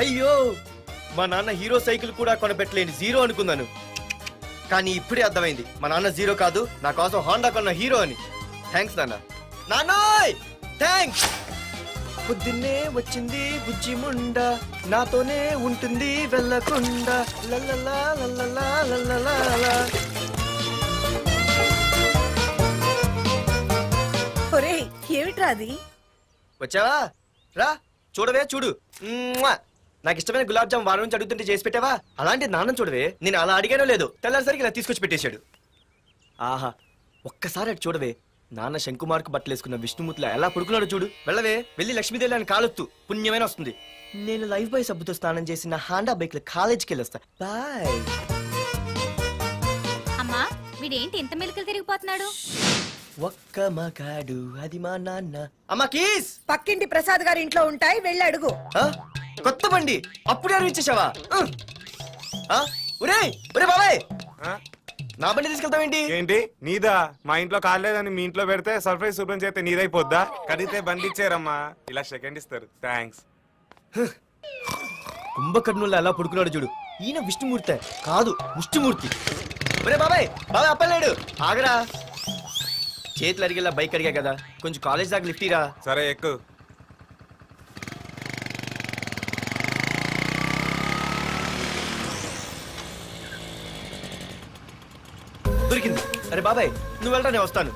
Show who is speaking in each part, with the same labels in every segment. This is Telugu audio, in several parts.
Speaker 1: అయ్యో మా నాన్న హీరో సైకిల్ కూడా కొనబెట్టలేని జీరో అనుకున్నాను. కానీ ఇప్పుడే అర్థమైంది మా నాన్న జీరో కాదు, నా కోసం హోండా కొన్న హీరో అని. థ్యాంక్స్ నాన్న. నాన్నోయ్ థ్యాంక్స్. పొద్దున్నే వచ్చింది బుజ్జి ముండ, నాతోనే ఉంటుంది వెళ్ళకుండా. లల్లలా లల్లలా లల్లలా.
Speaker 2: ఒరేయ్ ఏమిట్రా అది?
Speaker 1: వచ్చావా? రా చూడవే, చూడు. నాకు ఇష్టమైన గులాబ్ జామ్ వారం నుంచి అడుగుతుంటే చేసి పెట్టావా? అలాంటి నాన్న చూడవే, నేను అలా అడిగానో లేదు, తెల్లారిసరికి ఇలా తీసుకొచ్చి పెట్టేశాడు. ఆహా, ఒక్కసారి అటు చూడవే, నాన్న శంకుమార్కు బట్టలేసుకున్న విష్ణుమూర్తిలా ఎలా పడుకున్నాడు చూడు. వెళ్ళవే, వెళ్ళి లక్ష్మీదేవి అని కాలొత్తు, పుణ్యమైన వస్తుంది. నేను లైఫ్ బాయ్ సబ్బుతో స్నానం చేసి నా హాండా బైక్ లో కాలేజీకి వెళ్ళొస్తా. బాయ్.
Speaker 3: అమ్మా వీడేంటి ఇంత మెలికలు తిరిగిపోతున్నాడు?
Speaker 1: ఒక్క మగాడు అది మా నాన్న. అమ్మా కీస్
Speaker 2: పక్కింటి ప్రసాద్ గారి ఇంట్లో ఉంటాయి, వెళ్ళి అడుగు.
Speaker 1: కొత్త బండి అప్పుడే అరివిచ్చేసావా? ఒరే ఒరే బాబాయ్, నా బండి తీసుకెళ్తావేంటి?
Speaker 4: ఏంటి నీదా? మా ఇంట్లో కాలేదని మీ ఇంట్లో పెడితే సర్ప్రైజ్ శుభ్రం చేస్తే నీదైపోద్దా? కడిగితే బండి ఇచ్చారమ్మా, ఇలా సెకండ్ ఇస్తారు. థ్యాంక్స్.
Speaker 1: కుంభకర్ణుల్లో ఎలా పడుకున్నాడు చూడు. ఈయన విష్ణుమూర్తి కాదు, ముష్టిమూర్తి. ఒరే బాబాయ్, బాబాయ్ అప్పలేడు, ఆగరా. చేతులు అరిగేలా బైక్ అడిగా కదా, కొంచెం కాలేజ్ దాకా లిఫ్ట్ ఇరా.
Speaker 4: సరే ఎక్కు.
Speaker 1: దొరికింది. అరే బాబాయ్ నువ్వు వెళ్ళరా, నేను వస్తాను.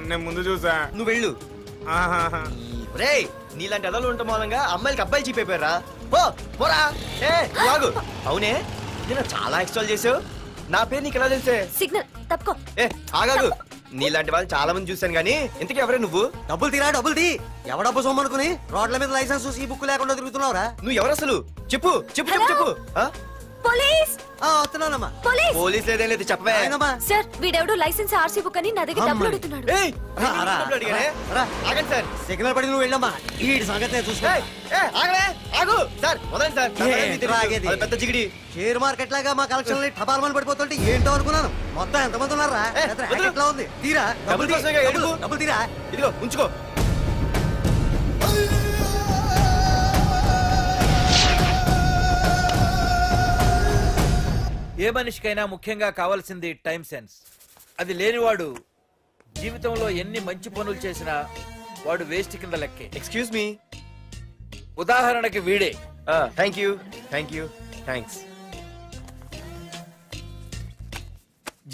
Speaker 4: నేను ముందు చూసా,
Speaker 1: నువ్వు వెళ్ళు. రే నీలాంటి అదలు ఉండటం మూలంగా అమ్మాయిలకి అబ్బాయిలు చీపైపోయారా? పోరా. ఆగు. అవునే, నేను చాలా ఎక్స్ట్రాల్ చేసావు. నా పేరు నీకు ఎలా తెలిసే?
Speaker 3: సిగ్నల్ తప్పుకో.
Speaker 1: ఆగాగు. నీలాంటి వాళ్ళు చాలా మంది చూశాను గానీ ఇంతకీ ఎవరే నువ్వు?
Speaker 5: డబ్బులు తీరా, డబ్బులు తీ. ఎవడబ్బు సొమ్మనుకుని రోడ్ల మీద లైసెన్స్ చూసి బుక్ లేకుండా తిరుగుతున్నావురా?
Speaker 1: నువ్వు ఎవరు అసలు? చెప్పు చెప్పు చెప్పు చెప్పు.
Speaker 3: పోలీస్
Speaker 5: వస్తున్నానమ్మా.
Speaker 1: పోలీస్ లేదేం లేదు, చెప్పవే.
Speaker 3: సార్ వీడెవడు లైసెన్స్ ఆర్సీ బుక్ అని నా దగ్గర డబ్బులు అడుగుతున్నాడు.
Speaker 1: ఆగండి సార్.
Speaker 5: సిగ్నల్ పడి నువ్వు వెళ్ళమ్మా, ఈ సంగతి చూసుకో.
Speaker 1: ఆగు సార్, వదండి సార్. పెద్ద జిగిడి
Speaker 5: షేర్ మార్కెట్ లాగా మా కలెక్షన్ టపాల్మని పడిపోతుంటే ఏంటో అనుకున్నాను. మొత్తం ఎంతమంది ఉన్నారా? ఎట్లా ఉంది? తీరా డబ్బులు తీరా.
Speaker 1: ఇదిగో ఉంచుకో.
Speaker 6: ఏ మనిషికైనా ముఖ్యంగా కావాల్సింది టైం సెన్స్. అది లేనివాడు జీవితంలో ఎన్ని మంచి పనులు చేసినా వాడు వేస్ట్ కింద లెక్కే.
Speaker 1: Excuse me.
Speaker 6: ఉదాహరణకి వీడే.
Speaker 1: Thank you thank you thanks.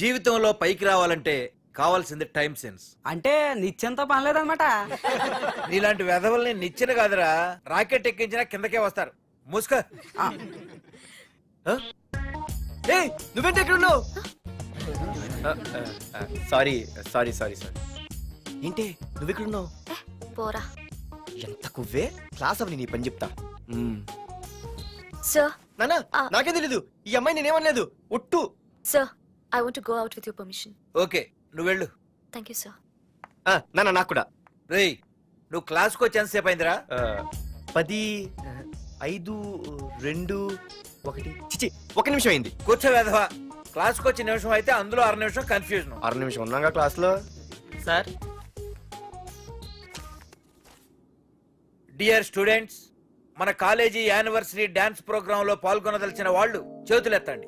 Speaker 6: జీవితంలో పైకి రావాలంటే కావాల్సింది టైం సెన్స్.
Speaker 7: అంటే నిత్యంతో పనిలేదన్నమాట.
Speaker 6: నీలాంటి వెధవల్ని నిచ్చెన కాదురా, రాకెట్ ఎక్కించినా కిందకే వస్తారు. ముసుక.
Speaker 1: నువ్వేంటి ఎక్కడ ఉన్నావు? Sorry sorry sorry sorry. ఏంటి నువ్వు ఎక్కడ ఉన్నావు?
Speaker 3: పోరా.
Speaker 1: ఎంత కువ్వే. క్లాస్ అవని నీ పని చెప్తా.
Speaker 3: సార్
Speaker 1: నానా నాకే తెలీదు, ఈ అమ్మాయి నేనేమనలేదు, ఒట్టు.
Speaker 3: Sir I want to go out with your permission.
Speaker 6: Okay నువ్వు వెళ్ళు.
Speaker 3: Thank you sir.
Speaker 1: నానా నాకు కూడా.
Speaker 6: రేయ్ నువ్వు క్లాస్కి వచ్చి ఎంతసేపు అయిందిరా?
Speaker 1: 10, 5, 2, 1 చిచి 1 నిమిషం అయింది.
Speaker 6: కూర్చో వెధవా. క్లాస్కి వచ్చి నిమిషం అయితే అందులో 6 నిమిషం కన్ఫ్యూజన్.
Speaker 1: 6 నిమిషం ఉన్నాగా క్లాస్ లో.
Speaker 7: సార్
Speaker 6: డియర్ స్టూడెంట్స్, మన కాలేజీ యానివర్సరీ డాన్స్ ప్రోగ్రామ్ లో పాల్గొనదలిచిన వాళ్ళు చేతులెత్తండి.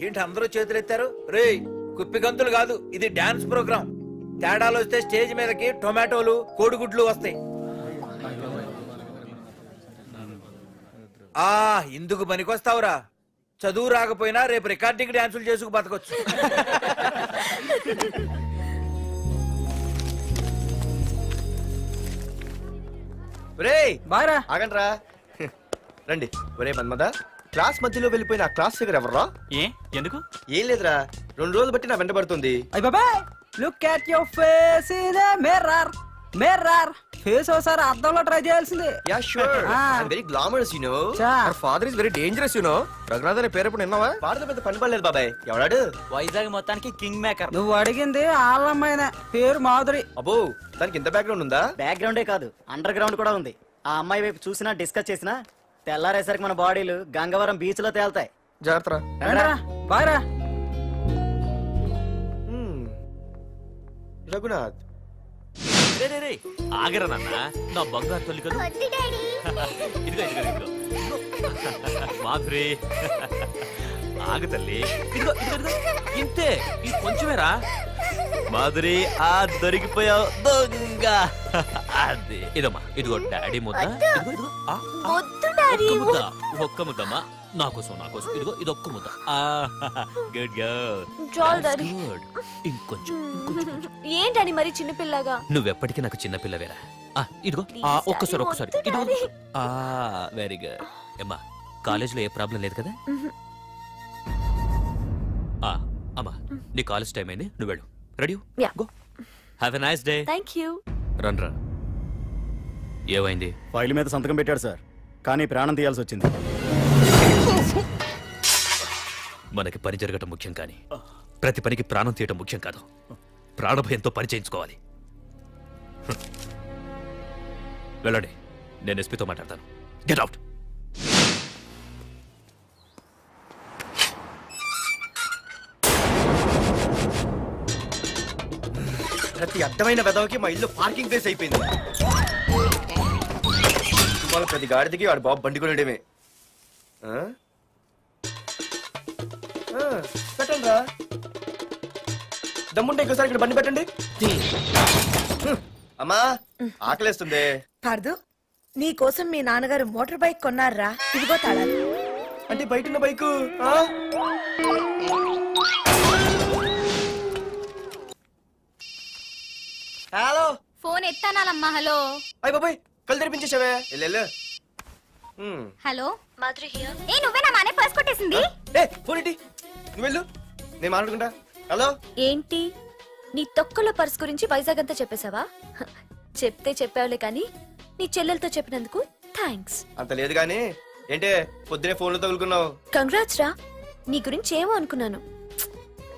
Speaker 6: ఏంటి అందరూ చేతులెత్తారు? రేయ్ కుప్పి గంతులు కాదు, ఇది డాన్స్ ప్రోగ్రామ్. తేడాలు వస్తే స్టేజ్ మీదకి టొమాటోలు కోడిగుడ్లు వస్తాయి. ఇందుకు పనికొస్తావురా. చదువు రాకపోయినా రేపు రికార్డింగ్ డాన్సులు చేసుకు బతకొచ్చు.
Speaker 1: ఆగండ్రా రండి. ఒరే మన్మద, క్లాస్ మధ్యలో వెళ్ళిపోయిన ఆ క్లాస్ ఫిగర్ ఎవర్రా?
Speaker 8: ఎందుకు?
Speaker 1: ఏం లేదురా, 2 రోజులు బట్టి నా వెంట పడుతుంది.
Speaker 7: అయ్య బాబాయ్, look at your face in a mirror. Mirror face ఒకసారి అద్దంలో ట్రై చేయాల్సింది.
Speaker 1: Yeah sure. I am very glamorous you know. Our father is very dangerous you know. Raghunath అనే పేరు ఎప్పుడు విన్నావా? వాడితో పెద్ద పని పడలేదు బాబాయ్. ఎవడాడు?
Speaker 7: వైజాగ్ మొత్తానికి కింగ్ మేకర్. నువ్వు అడిగింది ఆళ్ళమ్మాయిన పేరు మాధురి.
Speaker 1: అబ్బో, దానికి ఇంత బ్యాక్గ్రౌండ్ ఉందా?
Speaker 5: బ్యాక్గ్రౌండే కాదు, అండర్ గ్రౌండ్ కూడా ఉంది. ఆ అమ్మాయి వైపు చూసినా డిస్కస్ చేసినా తెల్లారేసరికి మన బాడీలు గంగవరం బీచ్ లో తేల్తాయి.
Speaker 1: జాగ్రత్త.
Speaker 7: బాయ్రా.
Speaker 1: రఘునాథ్
Speaker 8: ఆగరా నాన్న, నా బంగారు తల్లి కదా. ఇదిగో ఇదిగో ఇదిగో మాధురి ఆగు తల్లి. ఇదిగో ఇదిగో ఇదిగో ఇంతే, ఇది కొంచెమేరా. మాధురి దొరికిపోయావు దొంగ. అది ఇదమ్మా, ఇదిగో డాడీ ముద్ద. ఇదిగో ఇదిగో ఒక్క ముద్ద, ఒక్క ముద్దమ్మా నా కోసం ఇదిగో ఇది ఒక్క ముద్ద. Good girl. గుడ్. ఇంకొంచెం
Speaker 3: ఏంటని మరి చిన్నపిల్లగా?
Speaker 8: నువ్వెప్పటికీ నాకు చిన్నపిల్లవేరా. ఇదిగో ఒక్కసారి ఇదిగో. Very good. అమ్మా కాలేజీలో ఏ ప్రాబ్లం లేదు కదా? అమ్మా నీ కాలేజ్ టైం అయింది, నువ్వు వెళ్ళు. Ready? Go. Have a nice day.
Speaker 3: Thank you.
Speaker 8: రన్రా. ఏమైంది?
Speaker 9: ఫైల్ మీద సంతకం పెట్టాడు సార్, కానీ ప్రాణం తీయాల్సి వచ్చింది.
Speaker 8: మనకి పని జరగటం ముఖ్యం, కానీ ప్రతి పనికి ప్రాణం తీయటం ముఖ్యం కాదు. ప్రాణభయంతో పని చేయించుకోవాలి. వెళ్ళండి, నేను ఎస్పీతో మాట్లాడతాను. Get out.
Speaker 1: ప్రతి అడ్డమైన వెదవకి మా ఇల్లు పార్కింగ్ ప్లేస్ అయిపోయింది. వాళ్ళ ప్రతి గాడిదకి వాడు బాబు బండి కొనడమే. పెట్టండి రా, దమ్ముంటే ఇంకోసారి ఇక్కడ బండి పెట్టండి. అమ్మా ఆకలేస్తుంది.
Speaker 2: పార్దు, నీ కోసం మీ నాన్నగారు మోటార్ బైక్ కొన్నారా? ఇదిగో తాళాలు.
Speaker 1: అంటే బయట ఉన్న బైకు. హలో,
Speaker 10: ఫోన్ ఎత్తానాలమ్మా. హలో.
Speaker 1: అయ్య బాబాయ్, కళ్ళు తెరిపించేసావే. వెళ్ళు.
Speaker 10: Hello Madhuri here. ఏ నువ్వేనా మానే పర్స్ కొట్టేసింది?
Speaker 1: ఫోన్ ఏంటి? నువ్వు వెళ్ళు, నేను మాట్లాడుకుంటా. హలో.
Speaker 3: ఏంటి నీ తొక్కల పర్స్ గురించి వైజాగ్ అంతా చెప్పేశావా? చెప్తే చెప్పావులే కానీ నీ చెల్లెలతో చెప్పినందుకు థ్యాంక్స్.
Speaker 1: అంత లేదు గానీ ఏంటే పొద్దునే ఫోన్లో తగులుకున్నావు?
Speaker 3: కంగ్రాట్స్ రా, నీ గురించి ఏమో అనుకున్నాను,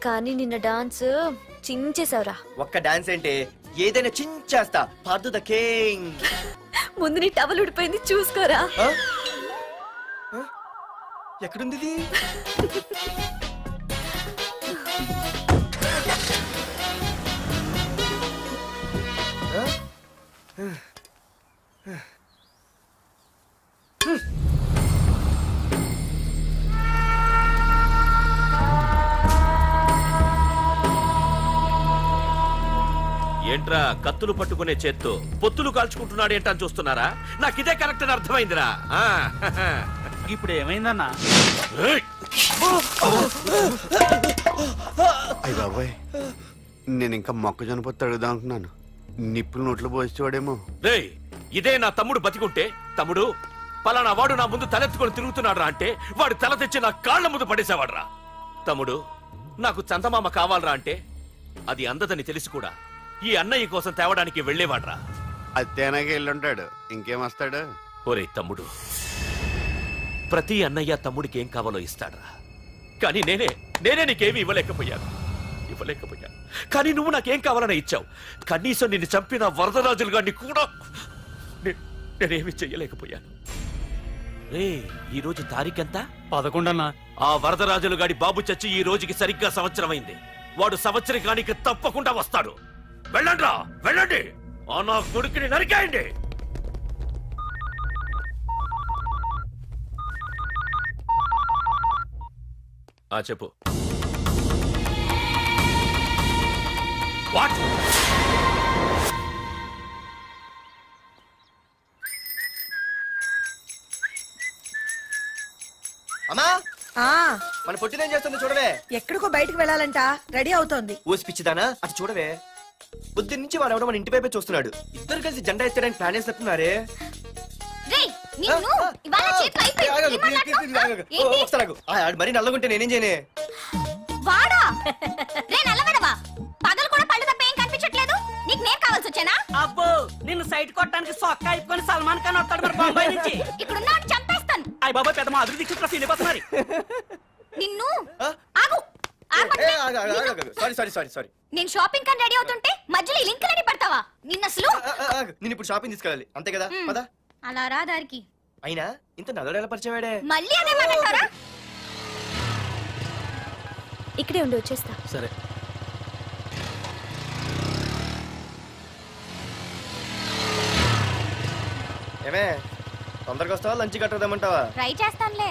Speaker 3: కానీ నిన్న డాన్స్ చించేశావురా.
Speaker 1: ఒక్క డాన్స్ ఏంటి, ఏదైనా చించేస్తా. Pardhu the king.
Speaker 3: ముందు నీ టవల్ ఉడిపోయింది చూసుకోరా.
Speaker 1: ఎక్కడుంది ఇది?
Speaker 8: ఏంట్రా కత్తులు పట్టుకునే చేత్తో పొత్తులు కాల్చుకుంటున్నాడు ఏంటని చూస్తున్నారా? నాకు ఇదే కరెక్ట్ అని అర్థమైందిరా.
Speaker 7: ఇప్పుడు ఏమైందన్నా?
Speaker 11: అయ్య బాబాయ్, నేను ఇంకా మొక్కజొన్న పొత్తు అడుగుదాం అనుకున్నాను. నిప్పులు నోట్లు పోసేవాడేమో.
Speaker 8: రేయ్, ఇదే నా తమ్ముడు బతికుంటే, తమ్ముడు పలానా వాడు నా ముందు తలెత్తుకొని తిరుగుతున్నాడు రా అంటే వాడు తల తెచ్చి నా కాళ్ల ముందు పడేసేవాడ్రా. తమ్ముడు నాకు చందమామ కావాలరా అంటే అది అందదని తెలిసి కూడా ఈ అన్నయ్య కోసం తేవడానికి వెళ్లేవాడ్రా.
Speaker 11: అత్తేనాకి వెళ్ళుంటాడు, ఇంకేమొస్తాడు?
Speaker 8: ఒరే తమ్ముడు, ప్రతి అన్నయ్య తమ్ముడికి ఏం కావాలో ఇస్తాడ్రా, కానీ నేనే నీకేమీ ఇవ్వలేకపోయాను. కానీ నువ్వు నాకేం కావాలని ఇచ్చావు. కనీసం నిన్ను చంపిన వరదరాజులు గారిని కూడా నేనేమి చెయ్యలేకపోయాను. రే, ఈ రోజు తారీఖెంత?
Speaker 9: 11 అన్నా.
Speaker 8: ఆ వరదరాజులు గాడి బాబు చచ్చి ఈ రోజుకి సరిగ్గా సంవత్సరం అయింది. వాడు సంవత్సరానికి తప్పకుండా వస్తాడు. వెళ్ళండ్రా, వెళ్ళండి. ఆ నా కొడుకుని నరికేయండి. చెప్పు. వాట్?
Speaker 1: అమ్మా, మన పొట్టినేం చేస్తుంది చూడవే.
Speaker 2: ఎక్కడికో బయటకు వెళ్ళాలంట, రెడీ అవుతోంది.
Speaker 1: ఊసి పిచ్చిదానా, అటు చూడవే. బుద్ధి నుంచి వాడు ఎవడో మన ఇంటి వైపే చూస్తున్నాడు. ఇద్దరు కలిసి జెండా ఎత్తడానికి ప్లాన్ వేస్తున్నారు. మరి నల్లగుంటే నేనేం చేయనే?
Speaker 10: వాడా రే నల్లవడవా, పగలు కూడా పళ్ళు తప్ప ఏం కనిపించట్లేదు. నీకు నేను కావాల్సి వచ్చానా?
Speaker 7: అబ్బో, నిన్ను సైట్ కొట్టడానికి సొక్క అయిపోయి సల్మాన్ ఖాన్ వస్తాడు మరి బొంబాయి నుంచి.
Speaker 10: ఇక్కడ ఉన్నాడు చంపేస్తాను.
Speaker 7: అయ్య బాబా, పెద్ద మాధురి దీక్షితుల సిలబస్ మరి.
Speaker 10: నిన్ను ఆగు.
Speaker 1: సారీ.
Speaker 10: నేను షాపింగ్ కని రెడీ అవుతుంటే మధ్యలో ఈ లింక్ రెడీ పెడతావా? నిన్న అసలు
Speaker 1: నేను ఇప్పుడు షాపింగ్ తీసుకెళ్ళాలి, అంతే కదా? పద.
Speaker 10: అలా రా దారికి.
Speaker 1: అయినా ఇంత నల్లడు ఎలా పరిచయవాడే?
Speaker 10: మళ్ళీ అదే మాట్లాడతారా?
Speaker 3: ఇక్కడే ఉండి వచ్చేస్తా.
Speaker 9: సరే.
Speaker 1: ఏమే తొందరగా వస్తావా లంచ్ కట్టదామంటావా?
Speaker 10: ట్రై చేస్తానులే.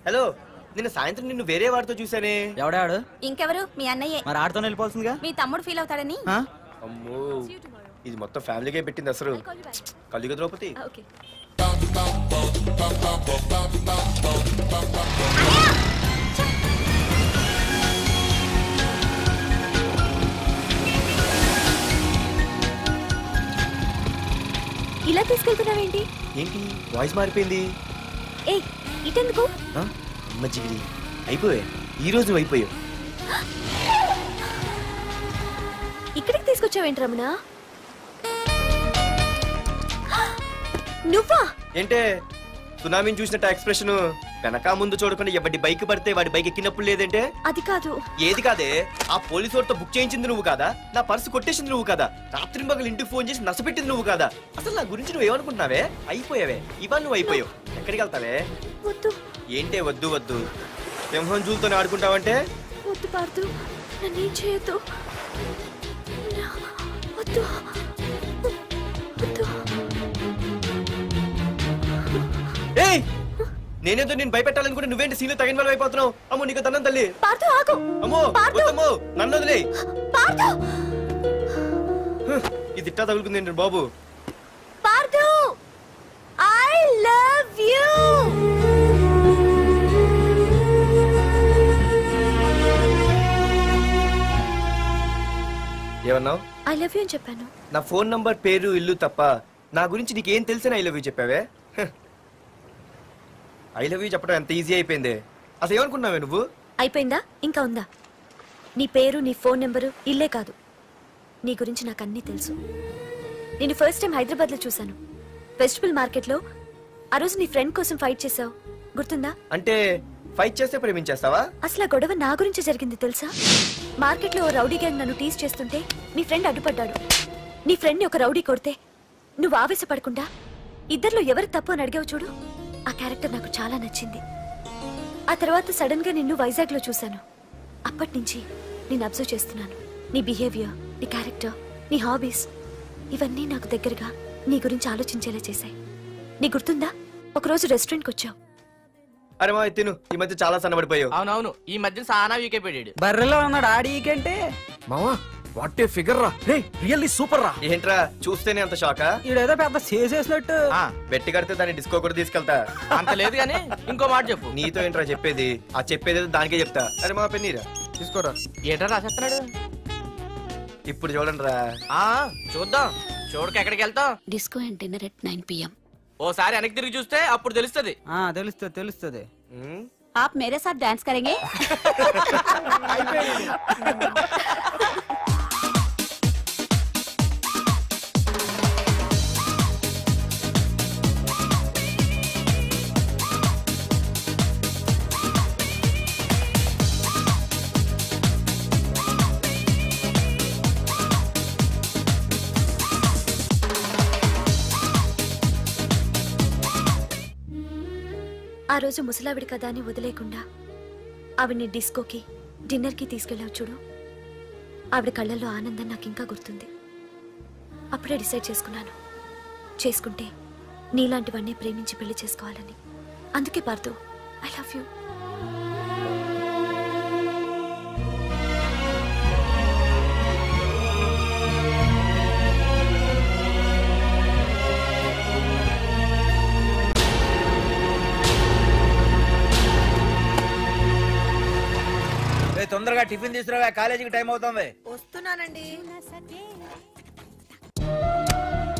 Speaker 1: హలో, నిన్న సాయంత్రం నిన్ను వేరే వాడితో చూసానే.
Speaker 7: ఎవడాడు?
Speaker 10: ఇంకెవరు? మీ అన్నయ్యే.
Speaker 7: మరి ఆడుతో వెళ్ళిపోతుందిగా.
Speaker 10: మీ తమ్ముడు ఫీల్ అవుతాడని.
Speaker 1: అమ్మో, ఇది మొత్తం ఫ్యామిలీకే పెట్టింది అసలు. కలియుగ ద్రౌపది.
Speaker 3: ఇలా తీసుకెళ్తున్నావేంటి?
Speaker 1: ఏంటి వాయిస్ మారిపోయింది?
Speaker 3: ఏ ఇటెందుకు?
Speaker 1: అమ్మ జిగిరి, అయిపోయా ఈ రోజు నువ్వు అయిపోయావు.
Speaker 3: ఇక్కడికి తీసుకొచ్చావేంటి రమణ? నువ్వా?
Speaker 1: ఏంటే సునామీని చూసినట్టు ఎక్స్ప్రెషన్? వెనక ముందు చూడకుండా ఎవడి బైక్ పడితే వాడి బైక్ ఎక్కినప్పుడు లేదంటే?
Speaker 3: అది కాదు.
Speaker 1: ఏది కాదే? ఆ పోలీసు వాడితో బుక్ చేయించింది నువ్వు కాదా? నా పర్సు కొట్టేసింది నువ్వు కాదా? రాత్రి మగలు ఇంటికి ఫోన్ చేసి నసపెట్టింది నువ్వు కాదా? అసలు నా గురించి నువ్వు ఏమనుకుంటున్నావే? అయిపోయావే, ఇవాళ నువ్వు అయిపోయావు. ఎక్కడికి వెళ్తావే?
Speaker 3: వద్దు.
Speaker 1: ఏంటే వద్దు వద్దు? సింహం జూలతో ఆడుకుంటావంటే?
Speaker 3: వద్దు పార్దు, నన్నేం చేయొద్దు. వద్దు వద్దు.
Speaker 1: ఏయ్, నేనేదో నేను భయపెట్టాలనుకుంటే నువ్వేంటి సీన్లో తగిన వాళ్ళు అయిపోతున్నావు? అమ్మో నీకు తన్నం తల్లి.
Speaker 3: పార్దు ఆగు.
Speaker 1: అమ్మో వద్దమ్మో, నన్ను వదిలే.
Speaker 3: పార్దు,
Speaker 1: ఇది ఇట్టా తగులుకుంది ఏంటి బాబు?
Speaker 3: Pardhu, I love you.
Speaker 1: ఏమన్నావు?
Speaker 3: ఐ లవ్ యు అని చెప్పాను.
Speaker 1: నా ఫోన్ నంబర్, పేరు, ఇల్లు తప్ప నా గురించి నీకేం తెలిసిన ఐ లవ్ యూ చెప్పావే? ఐ లవ్ యూ చెప్పడం ఎంత ఈజీ అయిపోయింది. అసలు ఏమనుకున్నావే నువ్వు?
Speaker 3: అయిపోయిందా? ఇంకా ఉందా? నీ పేరు, నీ ఫోన్ నెంబరు, ఇల్లే కాదు, నీ గురించి నాకు అన్నీ తెలుసు. నేను ఫస్ట్ టైం హైదరాబాద్ లో చూశాను, వెజిటబుల్ మార్కెట్ లో. ఆ రోజు నీ ఫ్రెండ్ కోసం ఫైట్ చేసావు, గుర్తుందా?
Speaker 1: అంటే ఫైట్ చేస్తే ప్రేమించేస్తావా?
Speaker 3: అసలు ఆ గొడవ నా గురించి జరిగింది తెలుసా? మార్కెట్ లో ఓ రౌడీ గ్యాంగ్ నన్ను టీజ్ చేస్తుంటే నీ ఫ్రెండ్ అడ్డుపడ్డాడు. నీ ఫ్రెండ్ ని ఒక రౌడీ కొడితే నువ్వు ఆవేశపడకుండా ఇద్దరిలో ఎవరు తప్పు అని అడిగావు చూడు, ఆ క్యారెక్టర్ నాకు చాలా నచ్చింది. ఆ తర్వాత సడన్ గా నిన్ను వైజాగ్ లో చూశాను. అప్పటి నుంచి నేను అబ్జర్వ్ చేస్తున్నాను. నీ బిహేవియర్, నీ క్యారెక్టర్, నీ హాబీస్, ఇవన్నీ నాకు దగ్గరగా నీ గురించి ఆలోచించేలా చేశాయి. నీ గుర్తుందా, ఒకరోజు రెస్టారెంట్ కి వచ్చావు.
Speaker 1: అరే మా తిను, ఈ మధ్య చాలా సన్నబడిపోయావు.
Speaker 12: అవునవును, ఈ మధ్య సానా వీకే పెట్టాడు.
Speaker 7: బర్రెలో ఉన్నాడు ఆడీకంటే.
Speaker 6: మావా వాట్ ఏ ఫిగర్ రా, రే రియల్లీ సూపర్ రా.
Speaker 1: ఏంట్రా చూస్తేనే అంత షాకా?
Speaker 7: ఈడేదో పెద్ద చేసేసినట్టు.
Speaker 1: బెట్టి కడితే దాన్ని డిస్కో కూడా తీసుకెళ్తా.
Speaker 12: అంత లేదు గానీ ఇంకో మాట చెప్పు.
Speaker 1: నీతో ఏంట్రా చెప్పేది? ఆ చెప్పేది దానికే చెప్తా. అరే మా పెన్నీరా తీసుకోరా.
Speaker 12: ఏటా రాసేస్తున్నాడు
Speaker 1: ఇప్పుడు చూడండి రా.
Speaker 12: చూద్దాం, చూడక ఎక్కడికి వెళ్తాం?
Speaker 3: Disco and dinner at 9 PM.
Speaker 12: ఓసారి వెనక్కి తిరిగి చూస్తే అప్పుడు తెలుస్తుంది.
Speaker 7: తెలుస్తుంది తెలుస్తుంది.
Speaker 10: आप मेरे साथ डांस करेंगे?
Speaker 3: ఆ రోజు ముసలావిడి కదా అని వదిలేకుండా ఆవిడ్ని డిస్కోకి, డిన్నర్కి తీసుకెళ్ళావు చూడు, ఆవిడ కళ్ళల్లో ఆనందం నాకు ఇంకా గుర్తుంది. అప్పుడే డిసైడ్ చేసుకున్నాను, చేసుకుంటే నీలాంటివన్నీ ప్రేమించి పెళ్లి చేసుకోవాలని. అందుకే పార్దు, ఐ లవ్ యూ.
Speaker 6: తొందరగా టిఫిన్ తీసుకురా, కాలేజీకి టైం అవుతుంది.
Speaker 2: వస్తున్నానండి.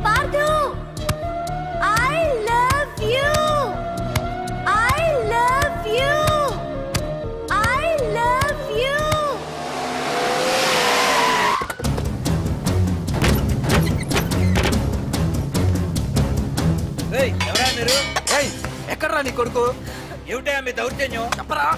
Speaker 3: Pardhu, I love you, I love you, I love you.
Speaker 6: ఎవరా మీరు? ఎక్కడరా నీ కొడుకు? ఏమిటా మీ దౌర్జన్యం? చెప్పరా.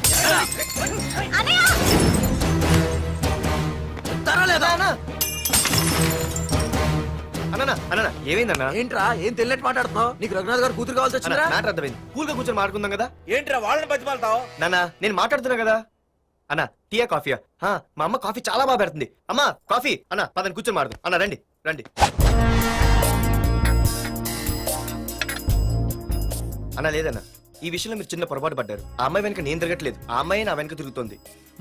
Speaker 1: ఏమైందన్నా?
Speaker 6: ఏంట్రా ఏం తెలియట్ మాట్లాడుతున్నావు? నీకు రఘునాథ్ గారు కూతురు కావాల్సి వచ్చిందా?
Speaker 1: అర్థమైంది. కూల్ గా కూర్చొని మాట్లాడుకుందాం కదా.
Speaker 6: ఏంట్రా వాళ్ళని బతిమాలతావు?
Speaker 1: నాన్న నేను మాట్లాడుతున్నా కదా. అన్న టీయా కాఫీయా మా అమ్మ కాఫీ చాలా బాగా పెడుతుంది. అమ్మా కాఫీ అన్న పదని కూర్చొని మాడదు. అన్న రండి రండి. అన్న లేదన్న, ఈ విషయంలో మీరు చిన్న పొరపాటు పడ్డారు. ఆ అమ్మాయి వెనక నేను తిరగట్లేదు, ఆ అమ్మాయి నా వెనక తిరుగుతోంది.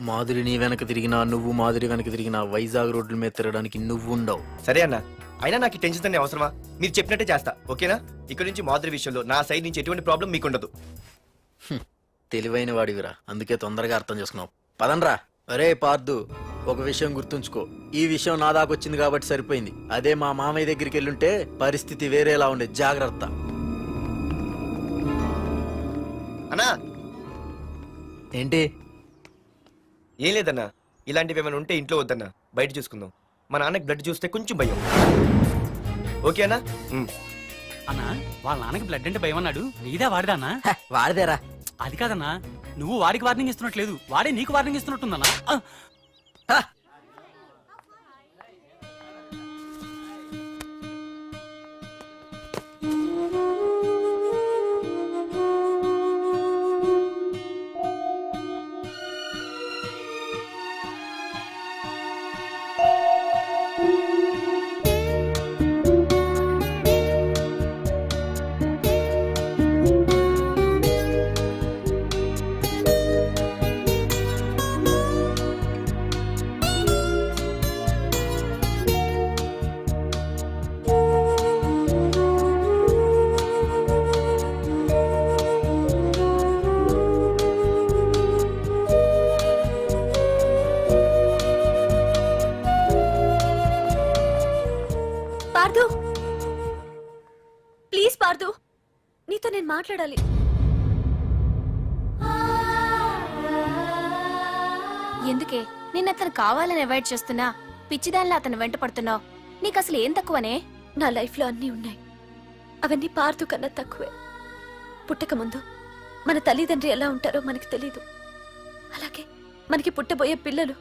Speaker 8: మాధురి నీ వెనక తిరిగినా, నువ్వు మాధురి వెనక తిరిగినా వైజాగ్ రోడ్ల మీద తిరగడానికి నువ్వు ఉండవు.
Speaker 1: సరే అన్న, అయినా నాకు టెన్షన్ అనే అవసరమా? మీరు చెప్పినట్టే చేస్తా, ఓకేనా? ఇక్కడ నుంచి మాధురి విషయంలో నా సైడ్ నుంచి ఎటువంటి ప్రాబ్లం మీకు ఉండదు.
Speaker 8: తెలివైన వాడివిరా, అందుకే తొందరగా అర్థం చేసుకున్నావు. పదనరా. అరే పార్దు, ఒక విషయం గుర్తుంచుకో. ఈ విషయం నా దాకొచ్చింది కాబట్టి సరిపోయింది. అదే మా మామయ్య దగ్గరికి వెళ్ళుంటే పరిస్థితి వేరేలా ఉండేది. జాగ్రత్త.
Speaker 1: అన్నా
Speaker 8: ఏంటి?
Speaker 1: ఏం లేదన్నా, ఇలాంటివి ఏమైనా ఉంటే ఇంట్లో వద్దన్నా, బయట చూసుకుందాం. మా నాన్నకి బ్లడ్ చూస్తే కొంచెం భయం. ఓకేనా?
Speaker 9: అన్నా వాళ్ళ నాన్నకి బ్లడ్ అంటే భయం అన్నాడు, నీదా వాడిదానా?
Speaker 8: వాడిదేరా.
Speaker 9: అది కాదన్నా, నువ్వు వాడికి వార్నింగ్ ఇస్తున్నట్లేదు, వాడే నీకు వార్నింగ్ ఇస్తున్నట్టుందన్నా.
Speaker 3: ప్లీజ్ పార్దు, నీతో నేను మాట్లాడాలి.
Speaker 10: ఎందుకే నిన్న అతను కావాలని అవాయిడ్ చేస్తున్నా, పిచ్చిదానిలో అతను వెంట పడుతున్నావు? నీకు అసలు ఏం తక్కువనే?
Speaker 3: నా లైఫ్ లో అన్నీ ఉన్నాయి, అవన్నీ పార్దు కన్నా తక్కువే. పుట్టక ముందు మన తల్లిదండ్రి ఎలా ఉంటారో మనకి తెలీదు, అలాగే మనకి పుట్టబోయే పిల్లలు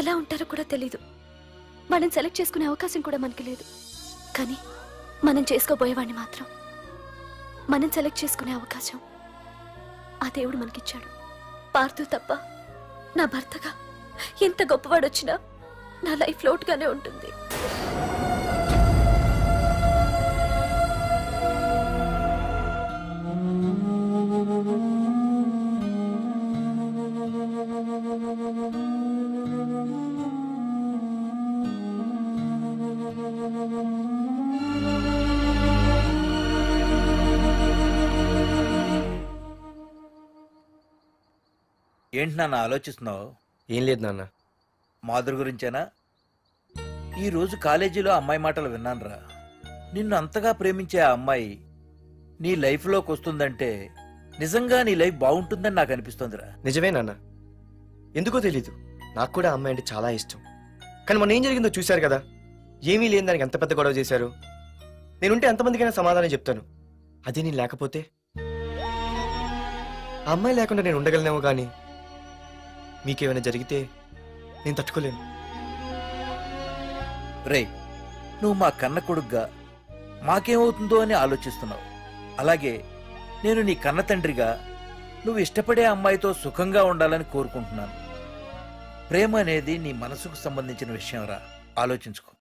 Speaker 3: ఎలా ఉంటారో కూడా తెలీదు. వాళ్ళని సెలెక్ట్ చేసుకునే అవకాశం కూడా మనకి లేదు. కానీ మనం చేసుకోబోయేవాడిని మాత్రం మనం సెలెక్ట్ చేసుకునే అవకాశం ఆ దేవుడు మనకిచ్చాడు. పార్దు తప్ప నా భర్తగా ఎంత గొప్పవాడు వచ్చినా నా లైఫ్ లోటుగానే ఉంటుంది.
Speaker 6: ఏంటి నాన్న ఆలోచిస్తున్నావు?
Speaker 1: ఏం లేదు నాన్న.
Speaker 6: మాధురి గురించేనా? ఈరోజు కాలేజీలో అమ్మాయి మాటలు విన్నానురా. నిన్ను అంతగా ప్రేమించే ఆ అమ్మాయి నీ లైఫ్లోకి వస్తుందంటే నిజంగా నీ లైఫ్ బాగుంటుందని నాకు అనిపిస్తోందిరా.
Speaker 1: నిజమే నాన్న, ఎందుకో తెలీదు, నాకు కూడా అమ్మాయి అంటే చాలా ఇష్టం. కానీ మొన్న ఏం జరిగిందో చూశారు కదా, ఏమీ లేని దానికి ఎంత పెద్ద గొడవ చేశారు. నేనుంటే ఎంతమందికైనా సమాధానం చెప్తాను, అదే నేను లేకపోతే? ఆ అమ్మాయి లేకుండా నేను ఉండగలనేమో, కానీ మీకేమైనా జరిగితే నేను తట్టుకోలేను.
Speaker 6: రే, నువ్వు మా కన్న కొడుగ్గా మాకేమవుతుందో అని ఆలోచిస్తున్నావు. అలాగే నేను నీ కన్న తండ్రిగా నువ్వు ఇష్టపడే అమ్మాయితో సుఖంగా ఉండాలని కోరుకుంటున్నాను. ప్రేమ అనేది నీ మనసుకు సంబంధించిన విషయం రా, ఆలోచించుకో.